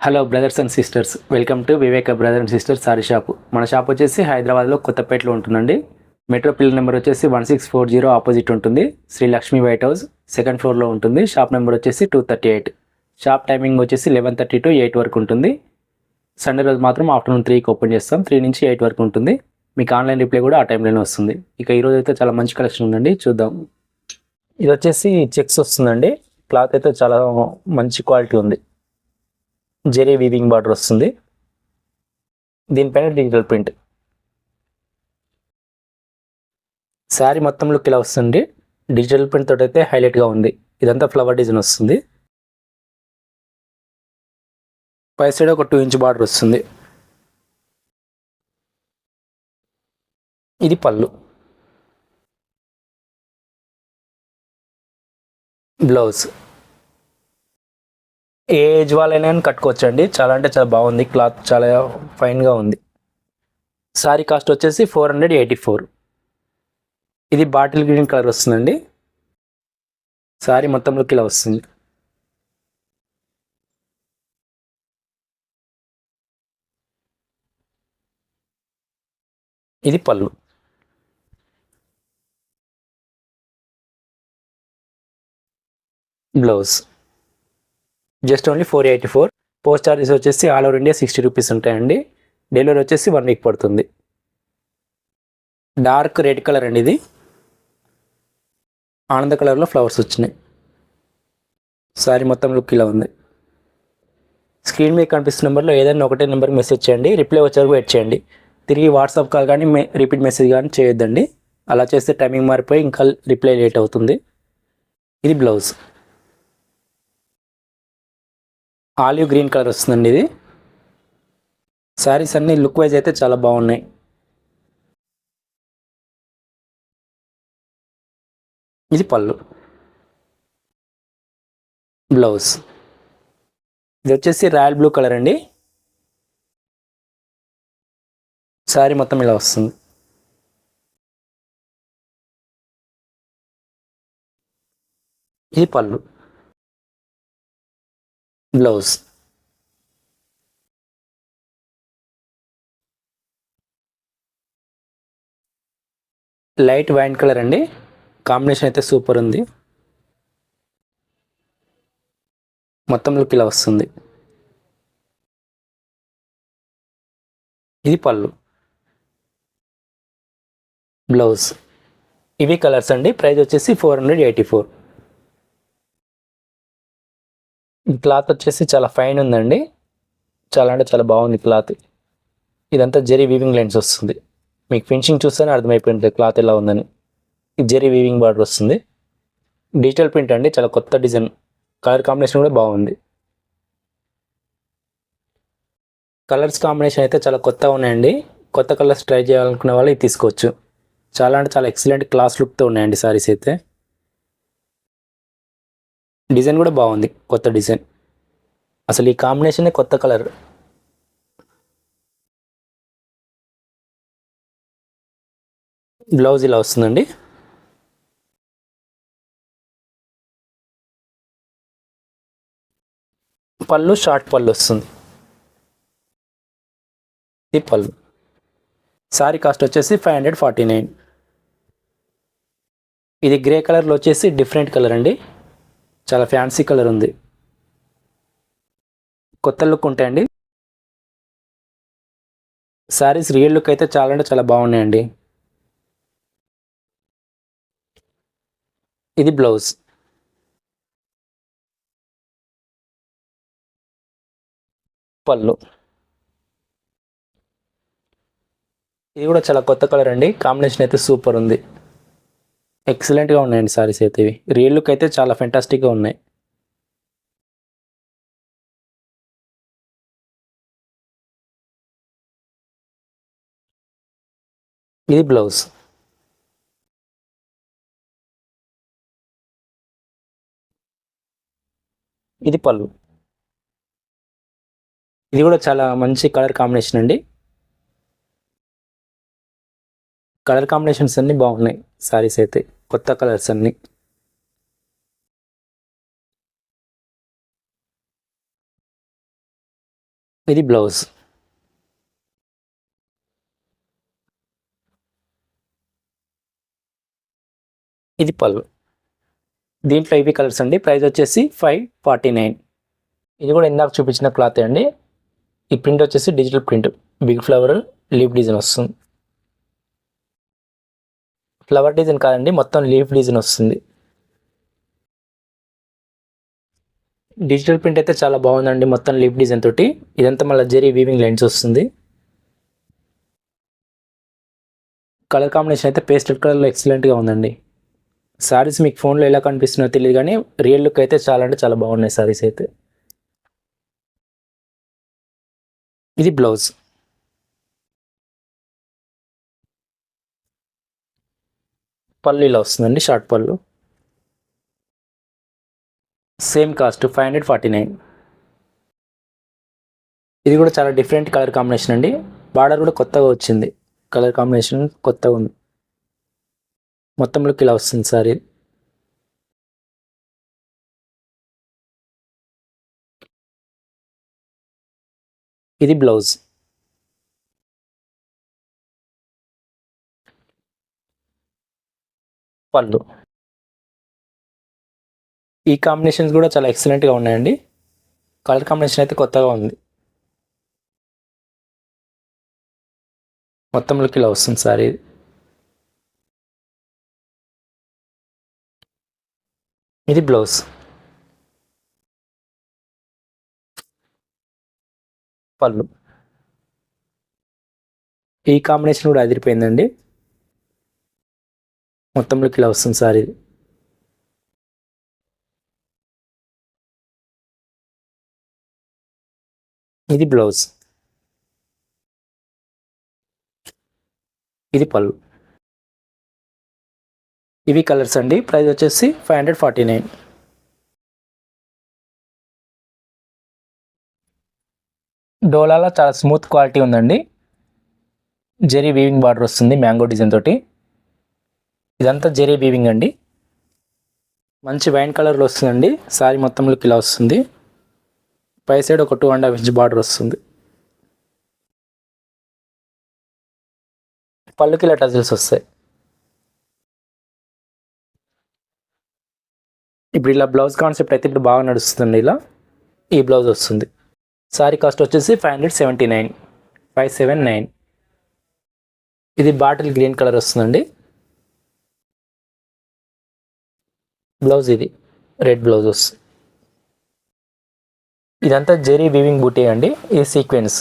Hello brothers and sisters, welcome to Viveka brother and sisters sari shop. మన shop వచ్చేసి హైదరాబాద్లో కొత్తపేటలో ఉంటుందండి. మెట్రో పిల్లర్ నెంబర్ వచ్చేసి 1640 ఆపోజిట్ ఉంటుంది. Shri Lakshmi white house second ఫ్లోర్లో ఉంటుంది. షాప్ నెంబర్ వచ్చేసి 238. షాప్ టైమింగ్ వచ్చేసి 11:30 to 8 వరకు ఉంటుంది. సండే రోజు మాత్రం ఆఫ్టర్నూన్ 3కి ఓపెన్ చేస్తాం. 3 నుంచి 8 వరకు ఉంటుంది. మీకు ఆన్లైన్ రిప్లై కూడా ఆ టైంలోనే వస్తుంది. ఇక ఈరోజు అయితే చాలా మంచి కలెక్షన్ ఉందండి, చూద్దాం. ఇది వచ్చేసి చెక్స్ వస్తుందండి. క్లాత్ అయితే చాలా మంచి క్వాలిటీ ఉంది. జెరీ వీవింగ్ బార్డర్ వస్తుంది. దీనిపైన డిజిటల్ ప్రింట్. శారీ మొత్తం లుక్ ఇలా వస్తుంది. డిజిటల్ ప్రింట్ తోటి అయితే హైలైట్గా ఉంది. ఇదంతా ఫ్లవర్ డిజైన్ వస్తుంది. పై సైడ్ ఒక 2 ఇంచ్ బార్డర్ వస్తుంది. ఇది పళ్ళు. బ్లౌజ్ ఏ ఏజ్ వాళ్ళైనా కట్టుకోవచ్చు అండి. చాలా అంటే చాలా బాగుంది. క్లాత్ చాలా ఫైన్గా ఉంది. శారీ కాస్ట్ వచ్చేసి 484. ఇది బాటిల్ గ్రీన్ కలర్ వస్తుందండి. శారీ మొత్తం లుక్ ఇలా వస్తుంది. ఇది పళ్ళు. Blouse just only 484. Post charges వచ్చేసి ఆల్ ఓవర్ ఇండియా 60 రూపీస్ ఉంటాయండి. డెలివరీ వచ్చేసి 1 వీక్ పడుతుంది. డార్క్ రెడ్ కలర్ అండి. ఇది ఆనంద కలర్లో ఫ్లవర్స్ వచ్చినాయి. శారీ మొత్తం లుక్ ఇలా ఉంది. స్క్రీన్ మీద కనిపిస్తున్న నెంబర్లో ఏదైనా ఒకటే నెంబర్కి మెసేజ్ చేయండి. రిప్లై వచ్చే వరకు వెయిట్ చేయండి. తిరిగి వాట్సాప్ కాల్ కానీ రిపీట్ మెసేజ్ కానీ చేయొద్దండి. అలా చేస్తే టైమింగ్ మారిపోయి ఇంకా రిప్లై లేట్ అవుతుంది. ఇది బ్లౌజ్. ఆలివ్ గ్రీన్ కలర్ వస్తుందండి. ఇది శారీస్ అన్నీ లుక్ వైజ్ అయితే చాలా బాగున్నాయి. ఇది పళ్ళు. బ్లౌజ్ ఇది వచ్చేసి రాయల్ బ్లూ కలర్ అండి. శారీ మొత్తం ఇలా వస్తుంది. ఇది పళ్ళు. బ్లౌజ్ లైట్ వైన్ కలర్ అండి. కాంబినేషన్ అయితే సూపర్ ఉంది. మొత్తం లుక్ ఇలా వస్తుంది. ఇది పళ్ళు. బ్లౌజ్ ఇవి కలర్స్ అండి. ప్రైస్ వచ్చేసి 484. ఈ క్లాత్ వచ్చేసి చాలా ఫైన్ ఉందండి. చాలా అంటే చాలా బాగుంది క్లాత్. ఇదంతా జెరీ వీవింగ్ లైన్స్ వస్తుంది. మీకు ఫినిషింగ్ చూస్తేనే అర్థమైపోయింది క్లాత్ ఎలా ఉందని. ఇది జెరీ వీవింగ్ బార్డర్ వస్తుంది. డిజిటల్ ప్రింట్ అండి. చాలా కొత్త డిజైన్. కలర్ కాంబినేషన్ కూడా బాగుంది. కలర్స్ కాంబినేషన్ అయితే చాలా కొత్తగా ఉన్నాయండి. కొత్త కలర్స్ ట్రై చేయాలనుకునే వాళ్ళు ఇది తీసుకోవచ్చు. చాలా అంటే చాలా ఎక్సలెంట్ క్లాస్ లుక్తో ఉన్నాయండి సారీస్ అయితే. డిజైన్ కూడా బాగుంది, కొత్త డిజైన్. అసలు ఈ కాంబినేషనే కొత్త కలర్. బ్లౌజ్ ఇలా వస్తుందండి. పళ్ళు షార్ట్ పళ్ళు వస్తుంది. ఇది పళ్ళు. సారీ కాస్ట్ వచ్చేసి 549. ఇది గ్రే కలర్లో వచ్చేసి డిఫరెంట్ కలర్ అండి. చాలా ఫ్యాన్సీ కలర్ ఉంది. కొత్త లుక్ ఉంటాయండి. శారీస్ రియల్ లుక్ అయితే చాలా అంటే చాలా బాగున్నాయండి. ఇది బ్లౌజ్. పళ్ళు. ఇది కూడా చాలా కొత్త కలర్ అండి. కాంబినేషన్ అయితే సూపర్ ఉంది. ఎక్సలెంట్గా ఉన్నాయండి సారీస్ అయితే. ఇవి రియల్ లుక్ అయితే చాలా ఫెంటాస్టిక్గా ఉన్నాయి. ఇది బ్లౌజ్. ఇది పళ్ళు. ఇది కూడా చాలా మంచి కలర్ కాంబినేషన్ అండి. కలర్ కాంబినేషన్స్ అన్నీ బాగున్నాయి. సారీస్ అయితే కొత్త కలర్స్ అన్నీ. ఇది బ్లౌజ్. ఇది పళ్ళు. దీంట్లో ఇవి కలర్స్ అండి. ప్రైస్ వచ్చేసి 549. ఇది కూడా ఇందాక చూపించిన క్లాత్ అండి. ఈ ప్రింట్ వచ్చేసి digital print, big flower leaf design వస్తుంది. ఫ్లవర్ డిజైన్ కాదండి, మొత్తం లీఫ్ డిజైన్ వస్తుంది. డిజిటల్ ప్రింట్ అయితే చాలా బాగుందండి, మొత్తం లీఫ్ డిజైన్ తోటి. ఇదంతా మళ్ళీ జెరీ వీవింగ్ లైన్స్ వస్తుంది. కలర్ కాంబినేషన్ అయితే పేస్టల్ కలర్లో ఎక్సలెంట్గా ఉందండి. సారీస్ మీకు ఫోన్లో ఎలా కనిపిస్తున్నాయో తెలియదు కానీ రియల్ లుక్ అయితే చాలా అంటే చాలా బాగున్నాయి సారీస్ అయితే. ఇది బ్లౌజ్. పళ్ళు ఇలా వస్తుందండి, షార్ట్ పళ్ళు. Same cost 549. ఇది కూడా చాలా డిఫరెంట్ కలర్ కాంబినేషన్ అండి. బార్డర్ కూడా కొత్తగా వచ్చింది, కలర్ కాంబినేషన్ కొత్తగా ఉంది. మొత్తం లుక్ ఇలా వస్తుంది సారీ. ఇది బ్లౌజ్. పళ్ళు. ఈ కాంబినేషన్స్ కూడా చాలా ఎక్సలెంట్గా ఉన్నాయండి. కలర్ కాంబినేషన్ అయితే కొత్తగా ఉంది. మొత్తం లుక్ ఇలా వస్తుంది సారీ. ఇది బ్లౌజ్. పళ్ళు. ఈ కాంబినేషన్ కూడా అదిరిపోయిందండి. మొత్తం లుక్ ఇలా వస్తుంది సారీ. ఇది బ్లౌజ్. ఇది పళ్ళు. ఇవి కలర్స్ అండి. ప్రైస్ వచ్చేసి 549. డోలాలో చాలా స్మూత్ క్వాలిటీ ఉందండి. జెరీ వీవింగ్ బార్డర్ వస్తుంది మ్యాంగో డిజైన్ తోటి. ఇదంతా జెరీ వీవింగ్ అండి. మంచి వైన్ కలర్లో వస్తుందండి. సారీ మొత్తం లుక్ ఇలా వస్తుంది. పై సైడ్ ఒక 2.5 ఇంచ్ బార్డర్ వస్తుంది. పళ్ళుకి ఇలా టజిల్స్ వస్తాయి. ఇప్పుడు ఇలా బ్లౌజ్ కాన్సెప్ట్ అయితే ఇప్పుడు బాగా నడుస్తుంది. ఇలా ఈ బ్లౌజ్ వస్తుంది. సారీ కాస్ట్ వచ్చేసి 579. 579. ఇది బాటిల్ గ్రీన్ కలర్ వస్తుందండి. బ్లౌజ్ ఇది రెడ్ బ్లౌజ్ వస్తుంది. ఇదంతా జెరీ వీవింగ్ బూటీ అండి. ఇది సీక్వెన్స్.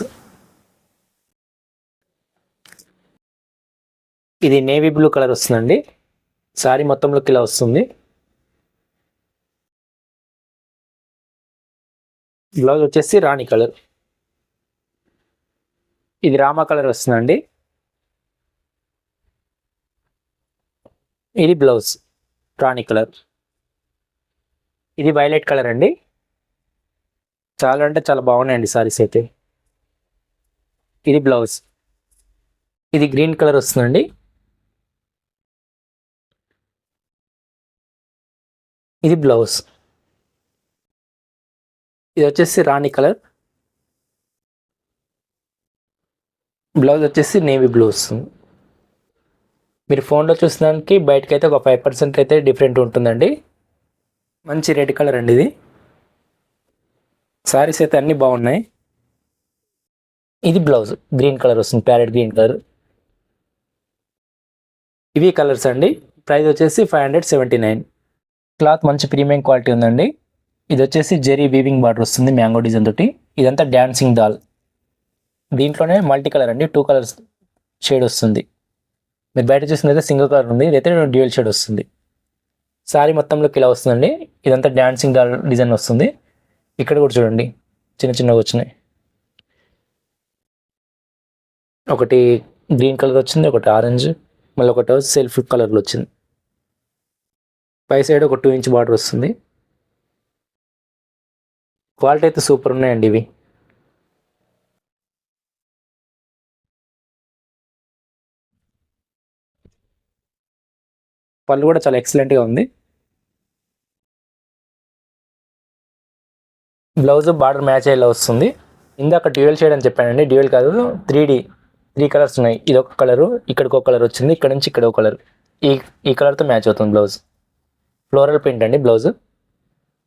ఇది నేవీ బ్లూ కలర్ వస్తుందండి. సారీ మొత్తంలోకి ఇలా వస్తుంది. బ్లౌజ్ వచ్చేసి రాణి కలర్. ఇది రామా కలర్ వస్తుందండి. ఇది బ్లౌజ్ రాణి కలర్. ఇది వైలెట్ కలర్ అండి. చాలా అంటే చాలా బాగున్నాయండి సారీస్ అయితే. ఇది బ్లౌజ్. ఇది గ్రీన్ కలర్ వస్తుందండి. ఇది బ్లౌజ్. ఇది వచ్చేసి రాణి కలర్. బ్లౌజ్ వచ్చేసి నేవీ బ్లూ వస్తుంది. మీరు ఫోన్లో చూసినానికి బయటకైతే ఒక 5% అయితే డిఫరెంట్ ఉంటుందండి. మంచి రెడ్ కలర్ అండి ఇది. సారీస్ అయితే అన్నీ బాగున్నాయి. ఇది బ్లౌజ్ గ్రీన్ కలర్ వస్తుంది, ప్యారెట్ గ్రీన్ కలర్. ఇవి కలర్స్ అండి. ప్రైస్ వచ్చేసి 579. క్లాత్ మంచి ప్రీమియం క్వాలిటీ ఉందండి. ఇది వచ్చేసి జెరీ వీవింగ్ బార్డర్ వస్తుంది మ్యాంగో డిజైన్ తోటి. ఇదంతా డాన్సింగ్ డాల్. దీంట్లోనే మల్టీ కలర్ అండి, 2 కలర్స్ షేడ్ వస్తుంది. మీరు బయట చూసినైతే సింగిల్ కలర్ ఉంది, ఇదైతే డ్యూయల్ షేడ్ వస్తుంది. సారీ మొత్తంలోకి ఇలా వస్తుందండి. ఇదంతా డాన్సింగ్ డాల్ డిజైన్ వస్తుంది. ఇక్కడ కూడా చూడండి చిన్న చిన్నగా వచ్చినాయి. ఒకటి గ్రీన్ కలర్ వచ్చింది, ఒకటి ఆరెంజ్, మళ్ళీ ఒకటి సెల్ఫ్ కలర్లో వచ్చింది. పై సైడ్ ఒక 2 ఇంచ్ బార్డర్ వస్తుంది. క్వాలిటీ అయితే సూపర్ ఉన్నాయండి ఇవి. పళ్ళు కూడా చాలా ఎక్సలెంట్గా ఉంది. బ్లౌజ్ బార్డర్ మ్యాచ్ అయ్యేలా వస్తుంది. ఇందాక డ్యూయల్ షేడ్ అని చెప్పానండి, డ్యూయల్ కాదు 3 కలర్స్ ఉన్నాయి. ఇది ఒక కలరు, ఇక్కడికి ఒక కలర్ వచ్చింది, ఇక్కడ నుంచి ఇక్కడ ఒక కలర్, ఈ కలర్తో మ్యాచ్ అవుతుంది బ్లౌజ్. ఫ్లోరల్ ప్రింట్ అండి బ్లౌజ్.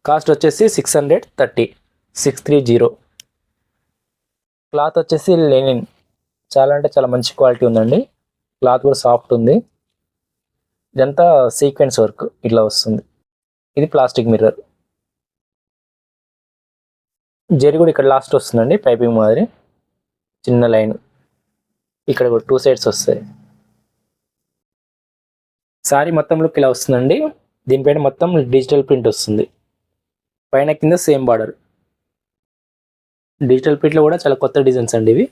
కాస్ట్ వచ్చేసి 630, 630. క్లాత్ వచ్చేసి లెనిన్, చాలా అంటే చాలా మంచి క్వాలిటీ ఉందండి. క్లాత్ కూడా సాఫ్ట్ ఉంది. ఇదంతా సీక్వెన్స్ వర్క్ ఇట్లా వస్తుంది. ఇది ప్లాస్టిక్ మిర్రర్. జరీ కూడా ఇక్కడ లాస్ట్ వస్తుందండి, పైపింగ్ మాదిరి చిన్న లైన్. ఇక్కడ కూడా 2 సైడ్స్ వస్తాయి. సారీ మొత్తం లుక్ ఇలా వస్తుందండి. దీనిపైన మొత్తం డిజిటల్ ప్రింట్ వస్తుంది, పైన కింద సేమ్ బార్డర్. డిజిటల్ ప్రింట్లో కూడా చాలా కొత్త డిజైన్స్ అండి ఇవి.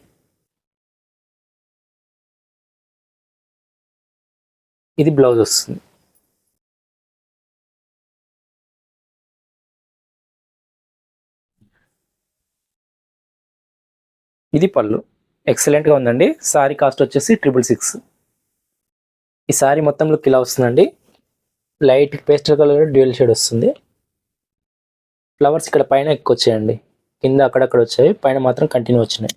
ఇది బ్లౌజ్ వస్తుంది. ఇది పళ్ళు. ఎక్సలెంట్గా ఉందండి. సారీ కాస్ట్ వచ్చేసి 666. ఈ సారీ మొత్తం లుక్ ఇలా వస్తుందండి. Light pastel colour dual shade వస్తుంది. ఫ్లవర్స్ ఇక్కడ పైన ఎక్కువ వచ్చాయండి, కింద అక్కడక్కడ వచ్చాయి, పైన మాత్రం కంటిన్యూ వచ్చినాయి.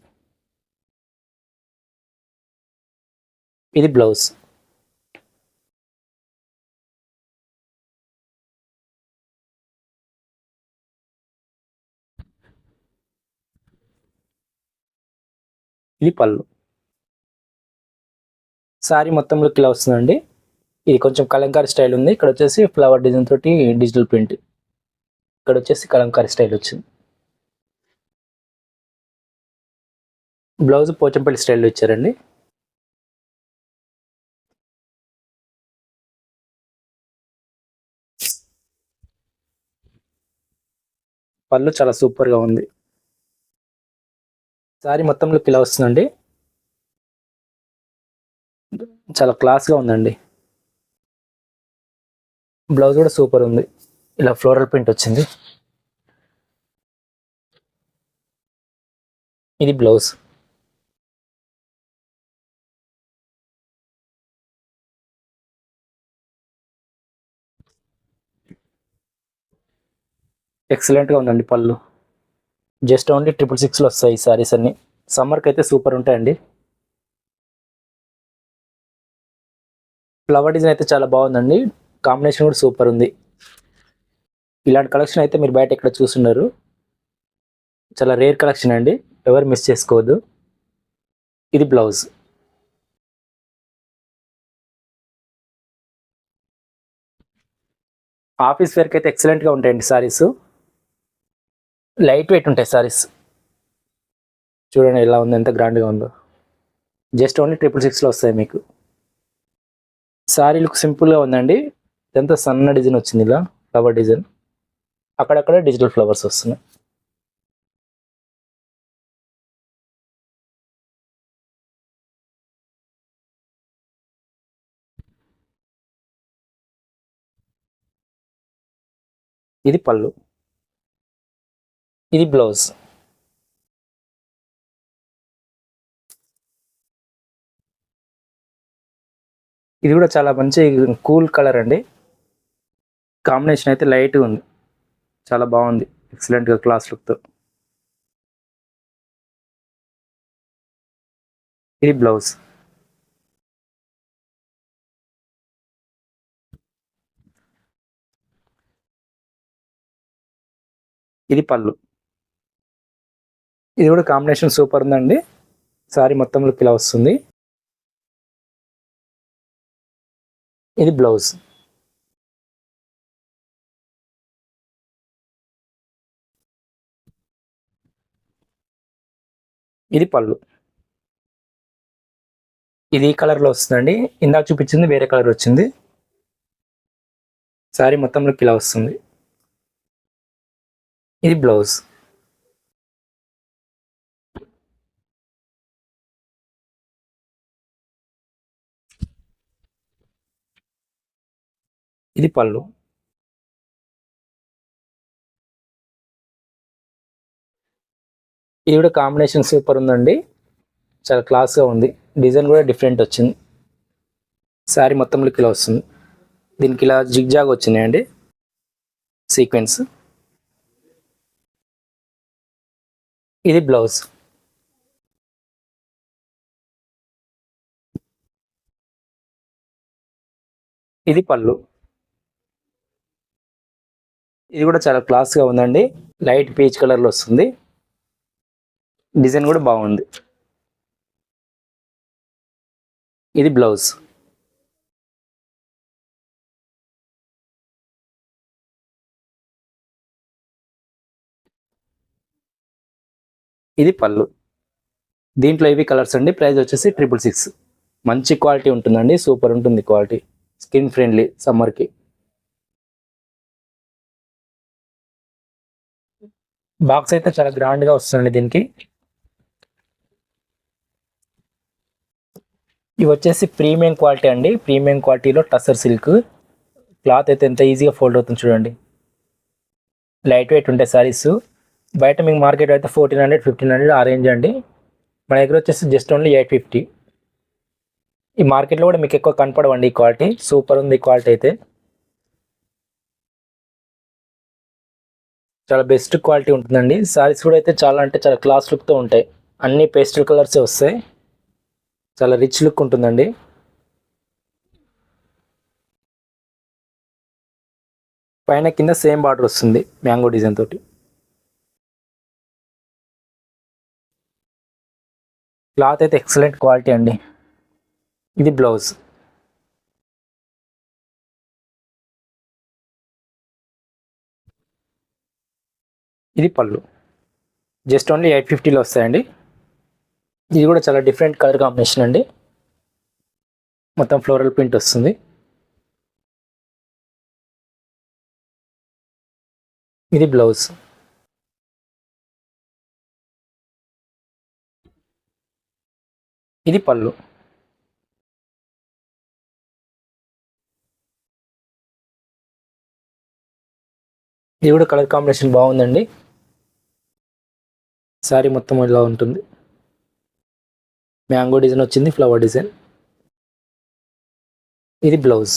ఇది బ్లౌజ్. ఇది పళ్ళు. సారీ మొత్తం లుక్ ఇలా వస్తుందండి. ఇది కొంచెం కలంకారీ స్టైల్ ఉంది. ఇక్కడ వచ్చేసి ఫ్లవర్ డిజైన్ తోటి డిజిటల్ ప్రింట్, ఇక్కడ వచ్చేసి కలంకారీ స్టైల్ వచ్చింది. బ్లౌజ్ పోచంపల్లి స్టైల్లో ఇచ్చారండి. పళ్ళు చాలా సూపర్గా ఉంది. సారీ మొత్తం లుక్ ఇలా వస్తుందండి. చాలా క్లాస్గా ఉందండి. బ్లౌజ్ కూడా సూపర్ ఉంది, ఇలా ఫ్లోరల్ ప్రింట్ వచ్చింది. ఇది బ్లౌజ్. ఎక్సలెంట్గా ఉందండి పళ్ళు. జస్ట్ ఓన్లీ 666లో వస్తాయి ఈ సారీస్ అన్ని. సమ్మర్కి అయితే సూపర్ ఉంటాయండి. ఫ్లవర్ డిజైన్ అయితే చాలా బాగుందండి, కాంబినేషన్ కూడా సూపర్ ఉంది. ఇలాంటి కలెక్షన్ అయితే మీరు బయట ఎక్కడ చూస్తున్నారు. చాలా రేర్ కలెక్షన్ అండి, ఎవరు మిస్ చేసుకోవద్దు. ఇది బ్లౌజ్. ఆఫీస్ వేర్కి అయితే ఎక్సలెంట్గా ఉంటాయండి సారీస్. లైట్ వెయిట్ ఉంటాయి సారీస్. చూడండి ఎలా ఉంది, ఎంత గ్రాండ్గా ఉందో. జస్ట్ ఓన్లీ 666లో వస్తాయి మీకు. సారీ లుక్ సింపుల్గా ఉందండి. ఇదంతా సన్న డిజైన్ వచ్చింది, ఇలా ఫ్లవర్ డిజైన్, అక్కడక్కడ డిజిటల్ ఫ్లవర్స్ వస్తున్నాయి. ఇది పళ్ళు. ఇది బ్లౌజ్. ఇది కూడా చాలా మంచి కూల్ కలర్ అండి. కాంబినేషన్ అయితే లైట్గా ఉంది, చాలా బాగుంది, ఎక్సలెంట్గా క్లాస్ లుక్తో. ఇది బ్లౌజ్. ఇది పళ్ళు. ఇది కూడా కాంబినేషన్ సూపర్ ఉందండి. సారీ మొత్తం లుక్ ఇలా వస్తుంది. ఇది బ్లౌజ్. ఇది పళ్ళు. ఇది ఈ కలర్లో వస్తుందండి, ఇందాక చూపించింది వేరే కలర్ వచ్చింది. సారీ మొత్తం లుక్ ఇలా వస్తుంది. ఇది బ్లౌజ్. ఇది పళ్ళు. ఇది కూడా కాంబినేషన్ సూపర్ ఉందండి, చాలా క్లాస్గా ఉంది. డిజైన్ కూడా డిఫరెంట్ వచ్చింది. శారీ మొత్తం లుక్ ఇలా వస్తుంది. దీనికి ఇలా జిగ్జాగ్ వచ్చినాయండి సీక్వెన్స్. ఇది బ్లౌజ్. ఇది పళ్ళు. ఇది కూడా చాలా క్లాస్గా ఉందండి. లైట్ పీచ్ కలర్లో వస్తుంది. డిజైన్ కూడా బాగుంది. ఇది బ్లౌజ్. ఇది పళ్ళు. దీంట్లో ఇవి కలర్స్ అండి. ప్రైస్ వచ్చేసి 666. మంచి క్వాలిటీ ఉంటుందండి. సూపర్ ఉంటుంది క్వాలిటీ. స్కిన్ ఫ్రెండ్లీ సమ్మర్కి. బాక్స్ అయితే చాలా గ్రాండ్గా వస్తుందండి దీనికి. ఇవి వచ్చేసి ప్రీమియం క్వాలిటీ అండి. ప్రీమియం క్వాలిటీలో టసర్ సిల్క్. క్లాత్ అయితే ఎంత ఈజీగా ఫోల్డ్ అవుతుంది చూడండి. లైట్ వెయిట్ ఉంటాయి సారీస్. బయట మీకు మార్కెట్ అయితే 1400, 1500 ఆ రేంజ్ అండి. మన దగ్గర వచ్చేసి జస్ట్ ఓన్లీ 850. ఈ మార్కెట్లో కూడా మీకు ఎక్కువ కనపడవండి ఈ క్వాలిటీ. సూపర్ ఉంది ఈ క్వాలిటీ అయితే. చాలా బెస్ట్ క్వాలిటీ ఉంటుందండి. సారీస్ కూడా అయితే చాలా అంటే చాలా క్లాస్ లుక్తో ఉంటాయి. అన్ని పేస్టల్ కలర్సే వస్తాయి. చాలా రిచ్ లుక్ ఉంటుందండి. పైన కింద సేమ్ బార్డర్ వస్తుంది మ్యాంగో డిజైన్ తోటి. క్లాత్ అయితే ఎక్సలెంట్ క్వాలిటీ అండి. ఇది బ్లౌజ్. ఇది పళ్ళు. జస్ట్ ఓన్లీ 850లో వస్తాయండి. ఇది కూడా చాలా డిఫరెంట్ కలర్ కాంబినేషన్ అండి. మొత్తం ఫ్లోరల్ ప్రింట్ వస్తుంది. ఇది బ్లౌజ్. ఇది పళ్ళు. ఇది కూడా కలర్ కాంబినేషన్ బాగుందండి. శారీ మొత్తం ఇలా ఉంటుంది. మ్యాంగో డిజైన్ వచ్చింది, ఫ్లవర్ డిజైన్. ఇది బ్లౌజ్.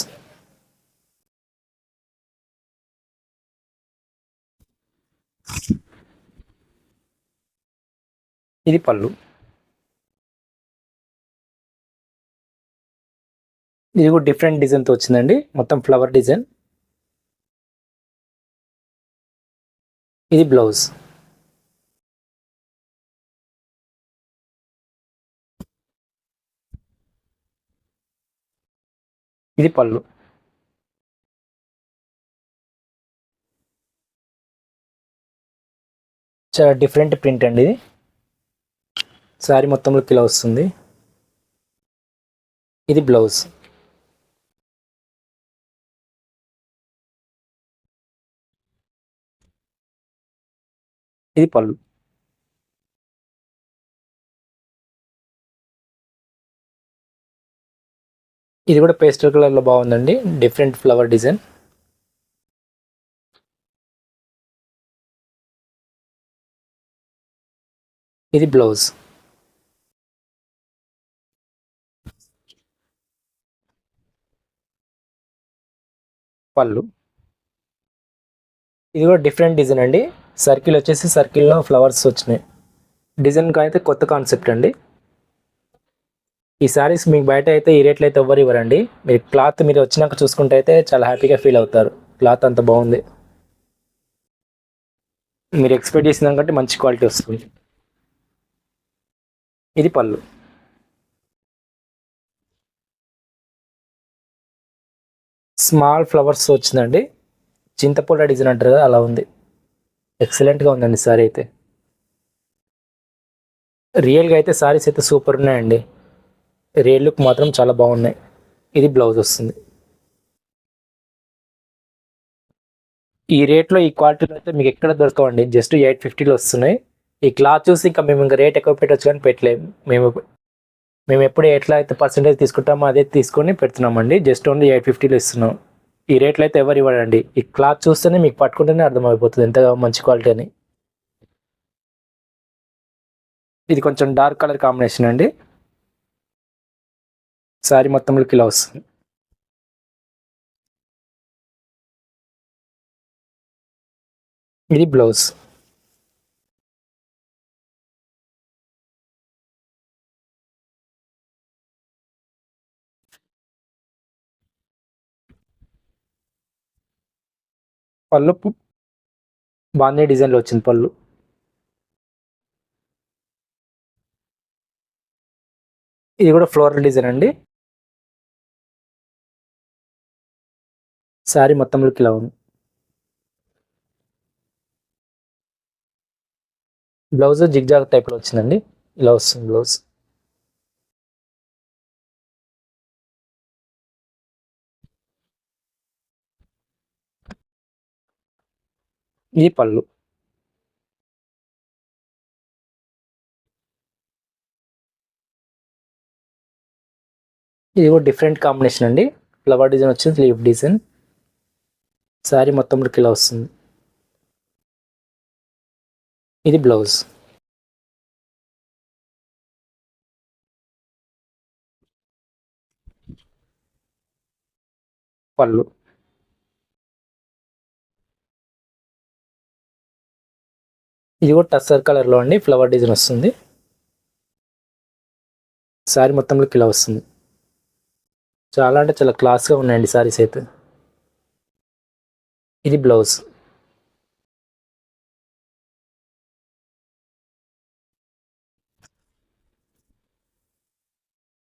ఇది పళ్ళు. ఇది కూడా డిఫరెంట్ డిజైన్తో వచ్చిందండి. మొత్తం ఫ్లవర్ డిజైన్. ఇది బ్లౌజ్. ఇది పళ్ళు. చాలా డిఫరెంట్ ప్రింట్ అండి ఇది. శారీ మొత్తంలోకి ఇలా వస్తుంది. ఇది బ్లౌజ్. ఇది పళ్ళు. ఇది కూడా పేస్టల్ కలర్లో బాగుందండి. Different flower design. ఇది బ్లౌజ్. పళ్ళు. ఇది కూడా డిఫరెంట్ డిజైన్ అండి. సర్కిల్ వచ్చేసి సర్కిల్లో ఫ్లవర్స్ వచ్చినాయి. డిజైన్ అయితే కొత్త కాన్సెప్ట్ అండి. ఈ శారీస్ మీకు బయట అయితే ఈ రేట్లు అయితే ఎవ్వరు ఇవ్వరండి. మీరు క్లాత్ మీరు వచ్చినాక చూసుకుంటే అయితే చాలా హ్యాపీగా ఫీల్ అవుతారు. క్లాత్ అంత బాగుంది. మీరు ఎక్స్పెక్ట్ చేసిన దానికంటే మంచి క్వాలిటీ వస్తుంది. ఇది పళ్ళు. స్మాల్ ఫ్లవర్స్ వచ్చిందండి. చింతపూల డిజైన్ అంటారు కదా, అలా ఉంది. ఎక్సలెంట్గా ఉందండి సారీ అయితే. రియల్గా అయితే సారీస్ అయితే సూపర్ ఉన్నాయండి. రియల్ లుక్ మాత్రం చాలా బాగున్నాయి. ఇది బ్లౌజ్ వస్తుంది. ఈ రేట్లో ఈ క్వాలిటీలో అయితే మీకు ఎక్కడ దొరకవండి. జస్ట్ 850లో వస్తున్నాయి. ఈ క్లాత్ చూసి ఇంకా మేము ఇంకా రేట్ ఎక్కువ పెట్టవచ్చు కానీ పెట్టలేము. మేము ఎప్పుడు ఎట్లా అయితే పర్సెంటేజ్ తీసుకుంటామో అదే తీసుకొని పెడుతున్నామండి. జస్ట్ ఓన్లీ 850లో ఇస్తున్నాం. ఈ రేట్లో అయితే ఎవరు ఇవ్వడండి. ఈ క్లాత్ చూస్తేనే మీకు పట్టుకుంటేనే అర్థమైపోతుంది ఎంత మంచి క్వాలిటీ అని. ఇది కొంచెం డార్క్ కలర్ కాంబినేషన్ అండి. శారీ మొత్తంలోకి ఇలా వస్తుంది. ఇది బ్లౌజ్. పళ్ళు బాందీ డిజైన్లో వచ్చింది పళ్ళు. ఇది కూడా ఫ్లోరల్ డిజైన్ అండి. శారీ మొత్తం లుక్ ఇలా ఉంది. బ్లౌజ్ జిగ్జాగ్ టైప్లో వచ్చిందండి. ఇలా వస్తుంది బ్లౌజ్. ఇది పళ్ళు. ఇది కూడా డిఫరెంట్ కాంబినేషన్ అండి. ఫ్లవర్ డిజైన్ వచ్చింది, లీఫ్ డిజైన్. శారీ మొత్తం లుక్ ఇలా వస్తుంది. ఇది బ్లౌజ్. పళ్ళు. ఇది కూడా టస్సర్ కలర్లో అండి, ఫ్లవర్ డిజైన్ వస్తుంది. శారీ మొత్తం లుక్ ఇలా వస్తుంది. చాలా అంటే చాలా క్లాస్గా ఉన్నాయండి శారీస్ అయితే. ఇది బ్లౌజ్.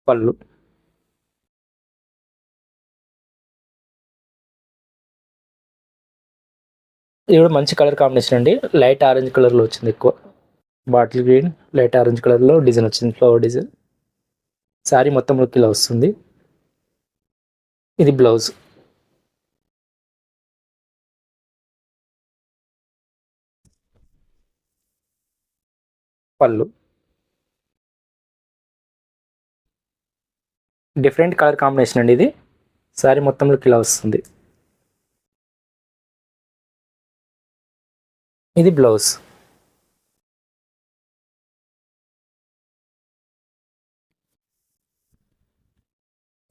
పళ్ళు. ఇది కూడా మంచి కలర్ కాంబినేషన్ అండి. లైట్ ఆరెంజ్ కలర్లో వచ్చింది ఎక్కువ. బాటిల్ గ్రీన్ లైట్ ఆరెంజ్ కలర్లో డిజైన్ వచ్చింది, ఫ్లవర్ డిజైన్. శారీ మొత్తం లుక్ ఇలా వస్తుంది. ఇది బ్లౌజ్. పళ్ళు. డిఫరెంట్ కలర్ కాంబినేషన్ అండి ఇది. శారీ మొత్తం లుక్ ఇలా వస్తుంది. ఇది బ్లౌజ్.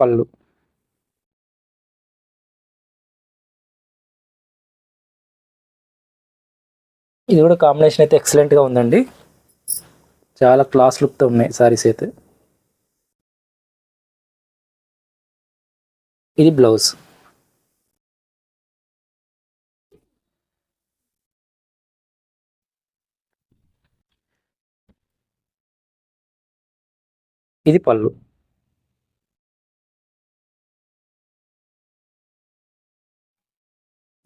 పళ్ళు. ఇది కూడా కాంబినేషన్ అయితే ఎక్సలెంట్గా ఉందండి. చాలా క్లాస్ లుక్తో ఉన్నాయి శారీస్ అయితే. ఇది బ్లౌజ్. ఇది పళ్ళు.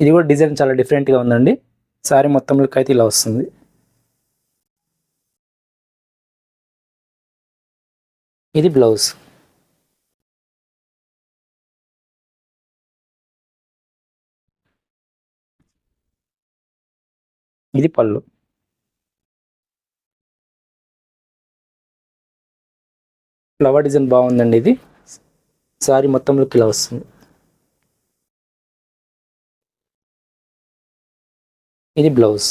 ఇది కూడా డిజైన్ చాలా డిఫరెంట్గా ఉందండి. శారీ మొత్తం లుక్ అయితే ఇలా వస్తుంది. ఇది బ్లౌజ్. ఇది పళ్ళు. ఫ్లవర్ డిజైన్ బాగుందండి ఇది. శారీ మొత్తం లుక్ ఇలా వస్తుంది. ఇది బ్లౌజ్.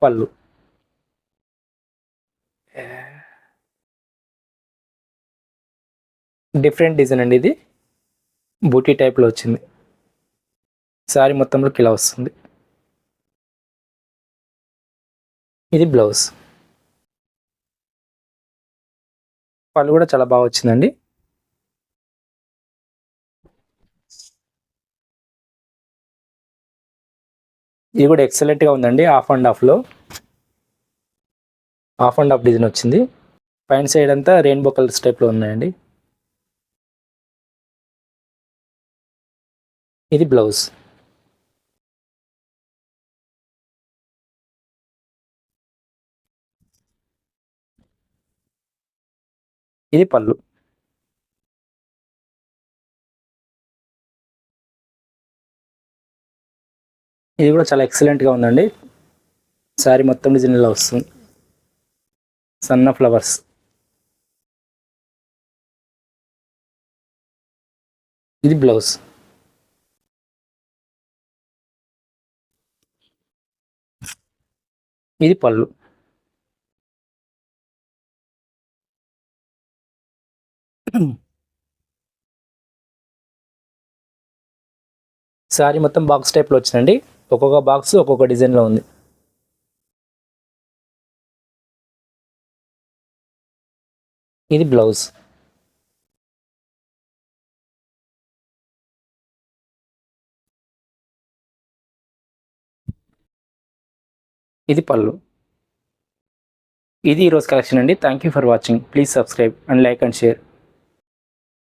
పళ్ళు. డిఫరెంట్ డిజైన్ అండి ఇది. బూటీ టైప్లో వచ్చింది. శారీ మొత్తంలో ఇలా వస్తుంది. ఇది బ్లౌజ్. పళ్ళు కూడా చాలా బాగా వచ్చిందండి. ఇది కూడా ఎక్సలెంట్గా ఉందండి. హాఫ్ అండ్ హాఫ్ డిజైన్ వచ్చింది. పైన సైడ్ అంతా రెయిన్బో కలర్స్ టైప్లో ఉన్నాయండి. ఇది బ్లౌజ్. ఇది పళ్ళు. ఇది కూడా చాలా ఎక్సలెంట్గా ఉందండి. శారీ మొత్తం డిజైన్ ఇలా వస్తుంది. సన్న ఫ్లవర్స్. ఇది బ్లౌజ్. ఇది పళ్ళు. శారీ మొత్తం బాక్స్ టైప్లో వచ్చిందండి. ఒక్కొక్క బాక్స్ ఒక్కొక్క డిజైన్లో ఉంది. ఇది బ్లౌజ్. ఇది పళ్ళు. ఇది ఈరోజు కలెక్షన్ అండి. Thank you for watching. Please subscribe and like and share.